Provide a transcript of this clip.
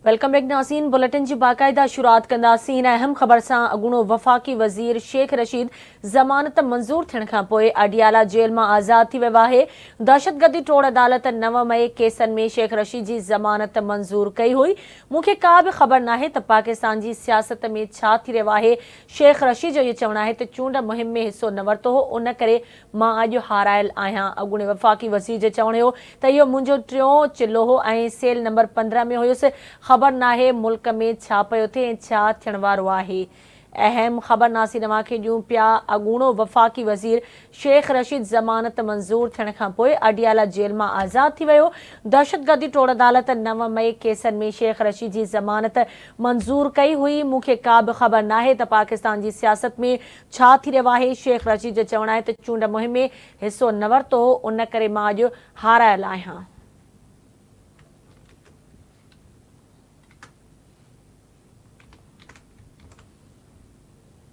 Welcome back नाज़रीन। Bulletin की बाकायदा शुरुआत कंदासीं। अहम ख़बर से अगूणो वफ़ाक़ी वज़ीर शेख रशीद ज़मानत मंज़ूर थियण खां पोइ अडियाला जेल में आज़ाद थी वियो आहे। दहशतगर्दी टोड़ अदालत 9 मई केसन में शेख रशीद की ज़मानत मंज़ूर कई हुई। मूंखे का भी ख़बर नाहे त पाकिस्तान की सियासत में छा थी रहियो आहे। शेख रशीद जो ये चवणु आहे त चूंड मुहिम में हिस्सो न वरितो हो, उन करे मां अॼु हारायल आहियां। अगूणे वफ़ाक़ी वज़ीर जो चवणु हो त इहो मुंहिंजो टियों चिल्लो हो ऐं सेल नंबर 15 में हुयुसि। ख़बर नाहे मुल्क में छा पियो थिए ऐं छा थियण वारो आहे। अहम ख़बर नासी नवां खे ॾियूं पिया। अगूणो वफ़ाक़ी वज़ीर शेख रशीद ज़मानत मंज़ूर थियण खां पोइ अडियाला जेल मां आज़ाद थी वियो। दहशतगर्दी टोड़ अदालत 9 मई केसनि में शेख रशीद जी ज़मानत मंज़ूर कई हुई। मूंखे का बि ख़बर नाहे त पाकिस्तान जी सियासत में छा थी रहियो आहे। शेख रशीद जो चवणु आहे त चूंड मुहिम में हिसो न वरितो हो, उन करे मां अॼु हारायल आहियां।